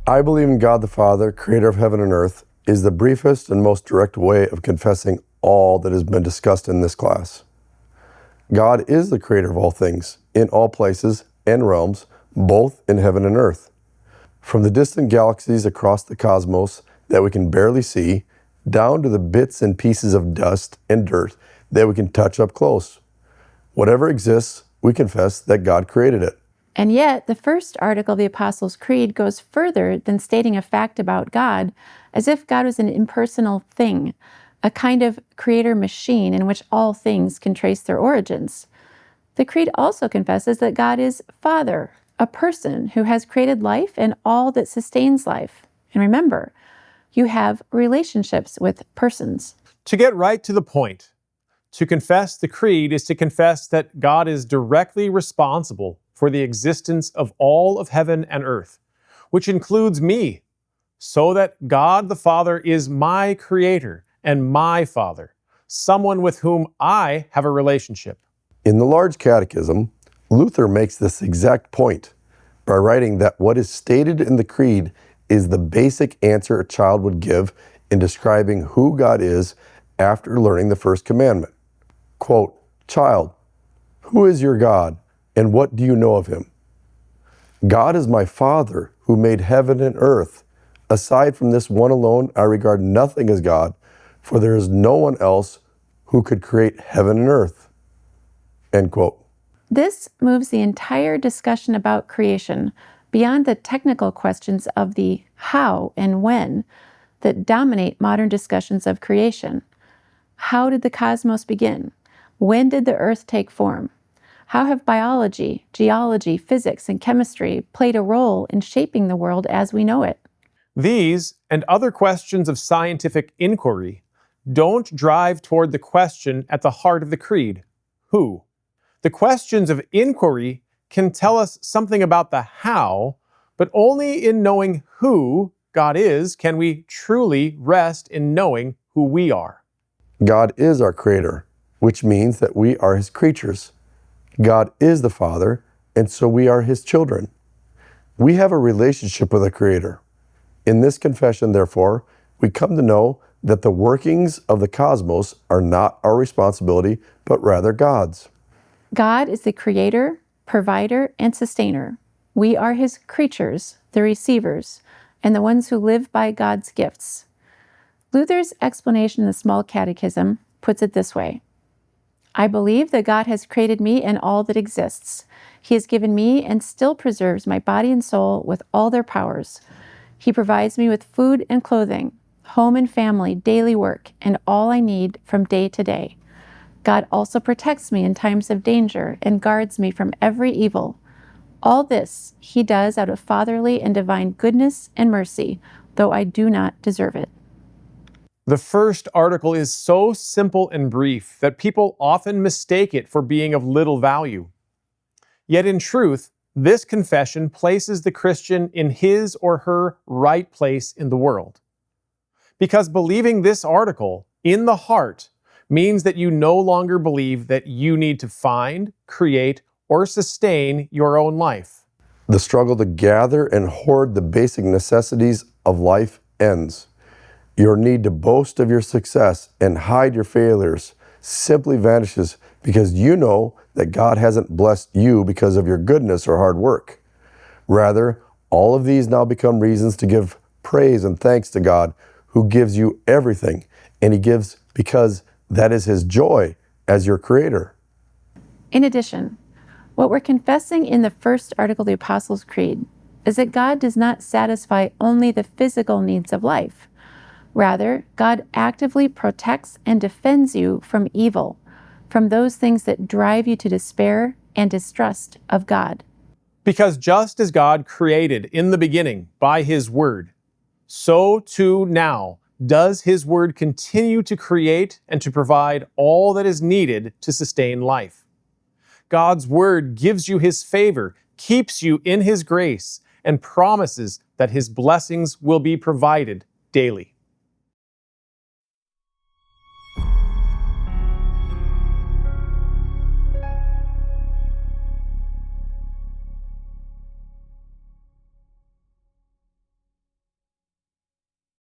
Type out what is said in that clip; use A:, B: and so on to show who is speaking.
A: I believe in God the Father, creator of heaven and earth, is the briefest and most direct way of confessing all that has been discussed in this class. God is the creator of all things, in all places and realms, both in heaven and earth. From the distant galaxies across the cosmos that we can barely see, down to the bits and pieces of dust and dirt that we can touch up close. Whatever exists, we confess that God created it.
B: And yet, the first article of the Apostles' Creed goes further than stating a fact about God, as if God was an impersonal thing, a kind of creator machine in which all things can trace their origins. The Creed also confesses that God is Father, a person who has created life and all that sustains life. And remember, you have relationships with persons.
C: To get right to the point, to confess the Creed is to confess that God is directly responsible for the existence of all of heaven and earth, which includes me, so that God the Father is my creator and my Father, someone with whom I have a relationship.
A: In the Large Catechism, Luther makes this exact point by writing that what is stated in the Creed is the basic answer a child would give in describing who God is after learning the first commandment. Quote, "Child, who is your God, and what do you know of him? God is my Father who made heaven and earth. Aside from this one alone, I regard nothing as God, for there is no one else who could create heaven and earth." End quote.
B: This moves the entire discussion about creation beyond the technical questions of the how and when that dominate modern discussions of creation. How did the cosmos begin? When did the earth take form? How have biology, geology, physics, and chemistry played a role in shaping the world as we know it?
C: These and other questions of scientific inquiry don't drive toward the question at the heart of the Creed, who? The questions of inquiry can tell us something about the how, but only in knowing who God is can we truly rest in knowing who we are.
A: God is our creator, which means that we are his creatures. God is the Father, and so we are his children. We have a relationship with the Creator. In this confession, therefore, we come to know that the workings of the cosmos are not our responsibility, but rather God's.
B: God is the creator, provider, and sustainer. We are his creatures, the receivers, and the ones who live by God's gifts. Luther's explanation in the Small Catechism puts it this way: I believe that God has created me and all that exists. He has given me and still preserves my body and soul with all their powers. He provides me with food and clothing, home and family, daily work, and all I need from day to day. God also protects me in times of danger and guards me from every evil. All this he does out of fatherly and divine goodness and mercy, though I do not deserve it.
C: The first article is so simple and brief that people often mistake it for being of little value. Yet in truth, this confession places the Christian in his or her right place in the world. Because believing this article in the heart means that you no longer believe that you need to find, create, or sustain your own life.
A: The struggle to gather and hoard the basic necessities of life ends. Your need to boast of your success and hide your failures simply vanishes because you know that God hasn't blessed you because of your goodness or hard work. Rather, all of these now become reasons to give praise and thanks to God who gives you everything, and he gives because that is his joy as your creator.
B: In addition, what we're confessing in the first article of the Apostles' Creed is that God does not satisfy only the physical needs of life. Rather, God actively protects and defends you from evil, from those things that drive you to despair and distrust of God.
C: Because just as God created in the beginning by his word, so too now does his word continue to create and to provide all that is needed to sustain life. God's word gives you his favor, keeps you in his grace, and promises that his blessings will be provided daily.